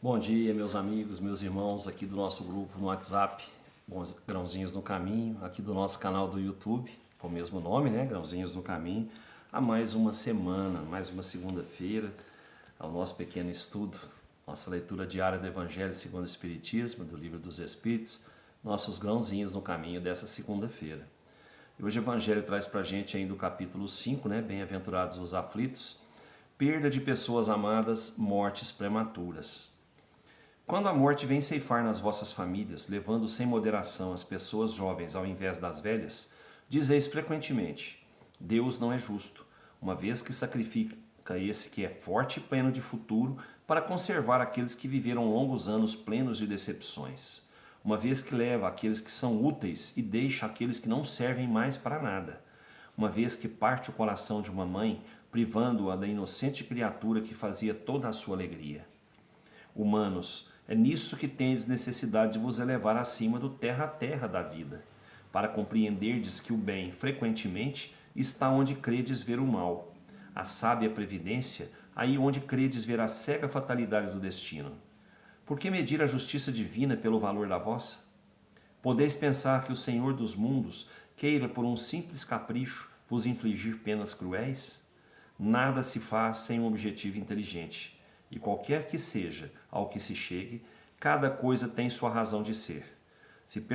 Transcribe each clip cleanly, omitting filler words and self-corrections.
Bom dia, meus amigos, meus irmãos aqui do nosso grupo no WhatsApp, Bons Grãozinhos no Caminho, aqui do nosso canal do YouTube, com o mesmo nome, né? Grãozinhos no Caminho, há mais uma semana, mais uma segunda-feira, ao nosso pequeno estudo, nossa leitura diária do Evangelho segundo o Espiritismo, do Livro dos Espíritos, nossos grãozinhos no caminho dessa segunda-feira. E hoje o Evangelho traz para a gente ainda o capítulo 5, né? Bem-aventurados os aflitos, perda de pessoas amadas, mortes prematuras. Quando a morte vem ceifar nas vossas famílias, levando sem moderação as pessoas jovens ao invés das velhas, dizeis frequentemente: Deus não é justo, uma vez que sacrifica esse que é forte e pleno de futuro para conservar aqueles que viveram longos anos plenos de decepções, uma vez que leva aqueles que são úteis e deixa aqueles que não servem mais para nada, uma vez que parte o coração de uma mãe, privando-a da inocente criatura que fazia toda a sua alegria. Humanos, é nisso que tendes necessidade de vos elevar acima do terra a terra da vida, para compreenderdes que o bem, frequentemente, está onde credes ver o mal, a sábia previdência, aí onde credes ver a cega fatalidade do destino. Por que medir a justiça divina pelo valor da vossa? Podeis pensar que o Senhor dos mundos queira, por um simples capricho, vos infligir penas cruéis? Nada se faz sem um objetivo inteligente, e qualquer que seja ao que se chegue, cada coisa tem sua razão de ser. Se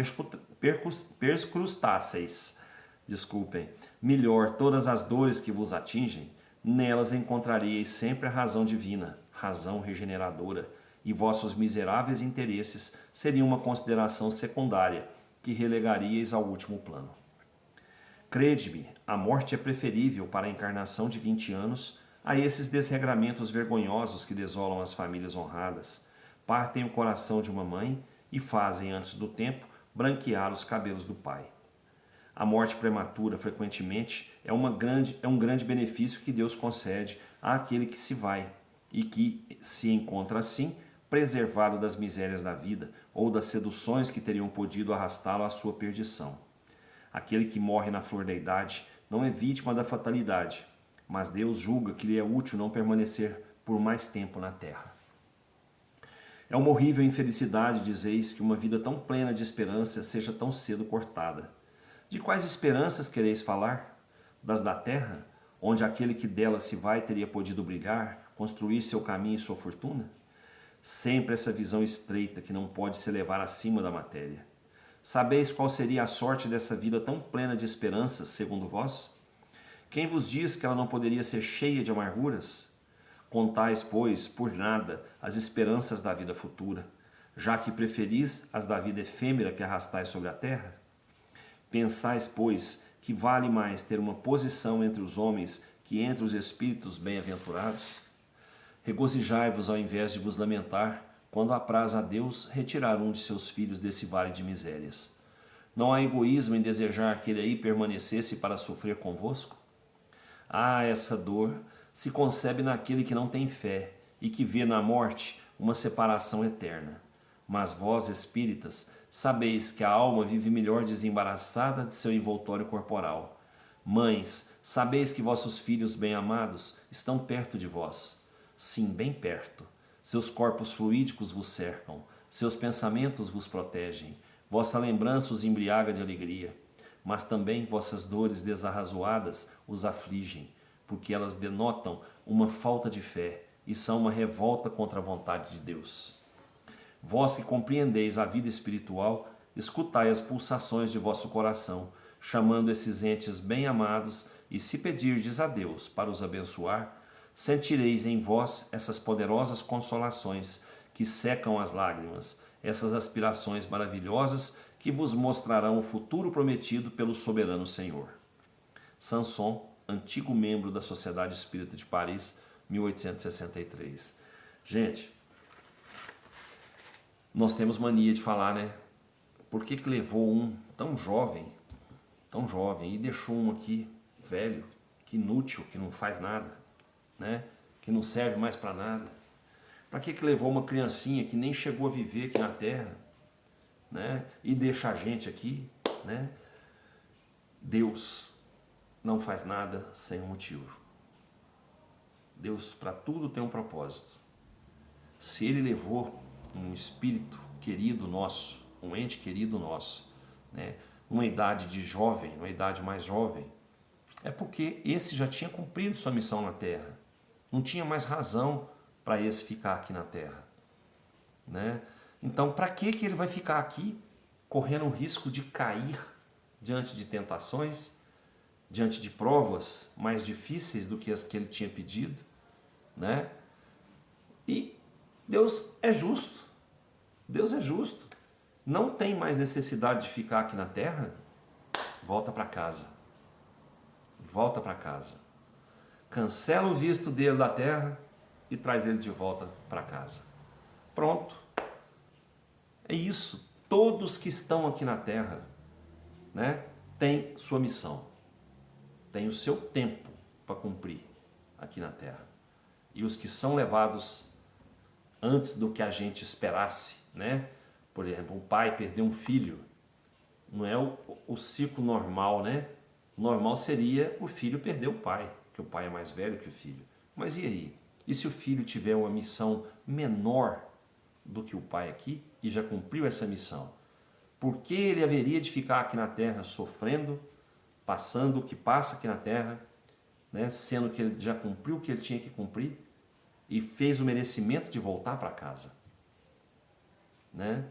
perscrutasseis, melhor todas as dores que vos atingem, nelas encontraríeis sempre a razão divina, razão regeneradora, e vossos miseráveis interesses seriam uma consideração secundária que relegaríeis ao último plano. Crede-me, a morte é preferível para a encarnação de 20 anos a esses desregramentos vergonhosos que desolam as famílias honradas, partem o coração de uma mãe e fazem, antes do tempo, branquear os cabelos do pai. A morte prematura, frequentemente, é um grande benefício que Deus concede àquele que se vai e que se encontra assim preservado das misérias da vida ou das seduções que teriam podido arrastá-lo à sua perdição. Aquele que morre na flor da idade não é vítima da fatalidade, mas Deus julga que lhe é útil não permanecer por mais tempo na terra. É uma horrível infelicidade, dizeis, que uma vida tão plena de esperança seja tão cedo cortada. De quais esperanças quereis falar? Das da terra, onde aquele que dela se vai teria podido brilhar, construir seu caminho e sua fortuna? Sempre essa visão estreita que não pode se levar acima da matéria. Sabeis qual seria a sorte dessa vida tão plena de esperanças, segundo vós? Quem vos diz que ela não poderia ser cheia de amarguras? Contais, pois, por nada as esperanças da vida futura, já que preferis as da vida efêmera que arrastais sobre a terra? Pensais, pois, que vale mais ter uma posição entre os homens que entre os espíritos bem-aventurados? Regozijai-vos ao invés de vos lamentar, quando apraz a Deus retirar um de seus filhos desse vale de misérias. Não há egoísmo em desejar que ele aí permanecesse para sofrer convosco? Ah, essa dor se concebe naquele que não tem fé e que vê na morte uma separação eterna. Mas vós, espíritas, sabeis que a alma vive melhor desembaraçada de seu envoltório corporal. Mães, sabeis que vossos filhos bem-amados estão perto de vós. Sim, bem perto. Seus corpos fluídicos vos cercam, seus pensamentos vos protegem, vossa lembrança os embriaga de alegria. Mas também vossas dores desarrazoadas os afligem, porque elas denotam uma falta de fé e são uma revolta contra a vontade de Deus. Vós que compreendeis a vida espiritual, escutai as pulsações de vosso coração, chamando esses entes bem-amados, e se pedirdes a Deus para os abençoar, sentireis em vós essas poderosas consolações que secam as lágrimas, essas aspirações maravilhosas que vos mostrarão o futuro prometido pelo soberano Senhor. Sanson, antigo membro da Sociedade Espírita de Paris, 1863. Gente, nós temos mania de falar, né? Por que levou um tão jovem, e deixou um aqui velho, que inútil, que não faz nada, né? Que não serve mais para nada? Para que levou uma criancinha que nem chegou a viver aqui na Terra, né? E deixa a gente aqui, né? Deus não faz nada sem um motivo. Deus para tudo tem um propósito. Se ele levou um espírito querido nosso, um ente querido nosso, né, numa idade de jovem, numa idade mais jovem, é porque esse já tinha cumprido sua missão na Terra. Não tinha mais razão para esse ficar aqui na Terra, né? Então, para que ele vai ficar aqui correndo o risco de cair diante de tentações, diante de provas mais difíceis do que as que ele tinha pedido, né? E Deus é justo. Deus é justo. Não tem mais necessidade de ficar aqui na Terra? Volta para casa. Volta para casa. Cancela o visto dele da Terra e traz ele de volta para casa. Pronto. É isso. Todos que estão aqui na Terra, né, têm sua missão. Tem o seu tempo para cumprir aqui na Terra. E os que são levados antes do que a gente esperasse, né? Por exemplo, um pai perdeu um filho. Não é o ciclo normal, né? O normal seria o filho perder o pai, porque o pai é mais velho que o filho. Mas e aí? E se o filho tiver uma missão menor do que o pai aqui e já cumpriu essa missão? Por que ele haveria de ficar aqui na Terra sofrendo, passando o que passa aqui na Terra, né? Sendo que ele já cumpriu o que ele tinha que cumprir e fez o merecimento de voltar para casa, né?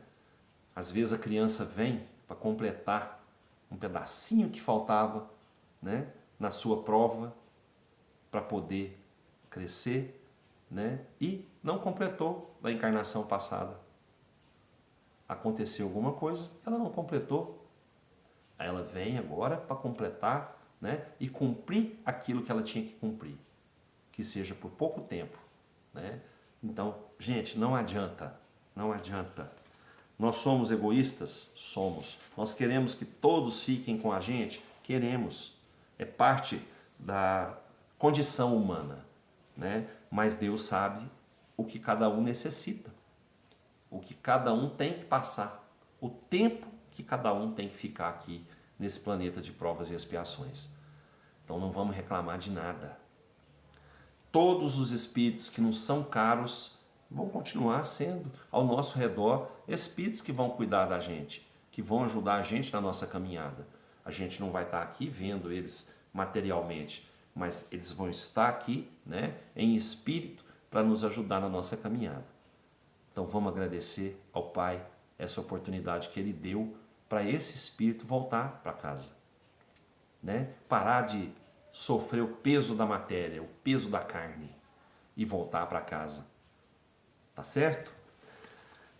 Às vezes a criança vem para completar um pedacinho que faltava, né, na sua prova para poder crescer, né, e não completou da encarnação passada. Aconteceu alguma coisa, ela não completou. Aí ela vem agora para completar, né, e cumprir aquilo que ela tinha que cumprir, que seja por pouco tempo, né? Então, gente, não adianta, não adianta. Nós somos egoístas? Somos. Nós queremos que todos fiquem com a gente? Queremos. É parte da condição humana, né? Mas Deus sabe o que cada um necessita, o que cada um tem que passar, o tempo que cada um tem que ficar aqui nesse planeta de provas e expiações. Então não vamos reclamar de nada. Todos os espíritos que não são caros vão continuar sendo ao nosso redor espíritos que vão cuidar da gente, que vão ajudar a gente na nossa caminhada. A gente não vai estar aqui vendo eles materialmente, mas eles vão estar aqui, né, em espírito para nos ajudar na nossa caminhada. Então vamos agradecer ao Pai essa oportunidade que Ele deu para esse espírito voltar para casa, né? Parar de sofrer o peso da matéria, o peso da carne e voltar para casa. Tá certo?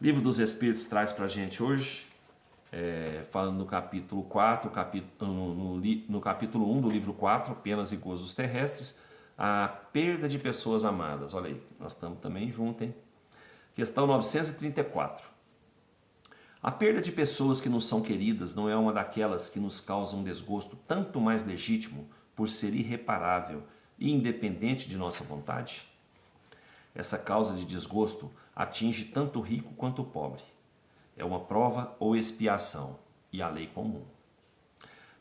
Livro dos Espíritos traz para a gente hoje, falando no capítulo 4, no capítulo 1 do livro 4, Penas e Gozos Terrestres, a perda de pessoas amadas. Olha aí, nós estamos também juntos, hein? Questão 934. A perda de pessoas que nos são queridas não é uma daquelas que nos causam um desgosto tanto mais legítimo por ser irreparável e independente de nossa vontade? Essa causa de desgosto atinge tanto o rico quanto o pobre. É uma prova ou expiação, e a lei comum.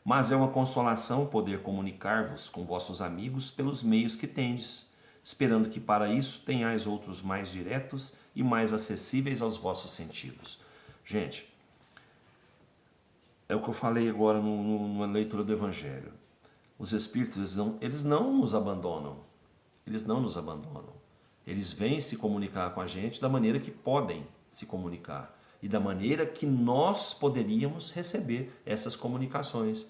Mas é uma consolação poder comunicar-vos com vossos amigos pelos meios que tendes, esperando que para isso tenhais outros mais diretos e mais acessíveis aos vossos sentidos. Gente, é o que eu falei agora numa leitura do Evangelho. Os Espíritos, eles não nos abandonam. Eles não nos abandonam. Eles vêm se comunicar com a gente da maneira que podem se comunicar e da maneira que nós poderíamos receber essas comunicações,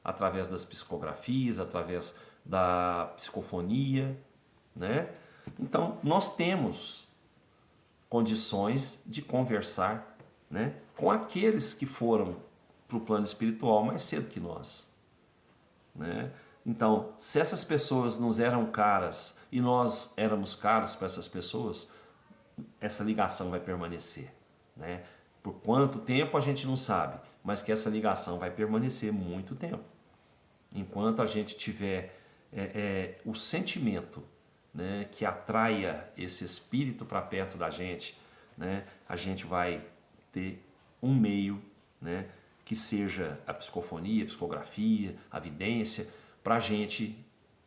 através das psicografias, através da psicofonia, né? Então, nós temos condições de conversar, né, com aqueles que foram para o plano espiritual mais cedo que nós, né? Então, se essas pessoas nos eram caras e nós éramos caros para essas pessoas, essa ligação vai permanecer, né? Por quanto tempo a gente não sabe, mas que essa ligação vai permanecer muito tempo. Enquanto a gente tiver o sentimento, né, que atraia esse espírito para perto da gente, né, a gente vai ter um meio, né, que seja a psicofonia, a psicografia, a vidência, para a gente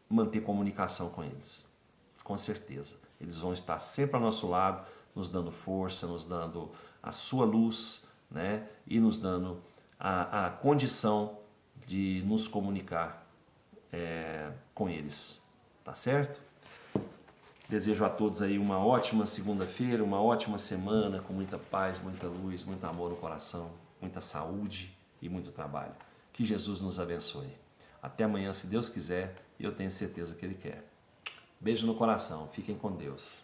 manter comunicação com eles. Com certeza. Eles vão estar sempre ao nosso lado nos dando força, nos dando a sua luz, né? E nos dando a condição de nos comunicar com eles, tá certo? Desejo a todos aí uma ótima segunda-feira, uma ótima semana, com muita paz, muita luz, muito amor no coração, muita saúde e muito trabalho. Que Jesus nos abençoe. Até amanhã, se Deus quiser, e eu tenho certeza que Ele quer. Beijo no coração, fiquem com Deus.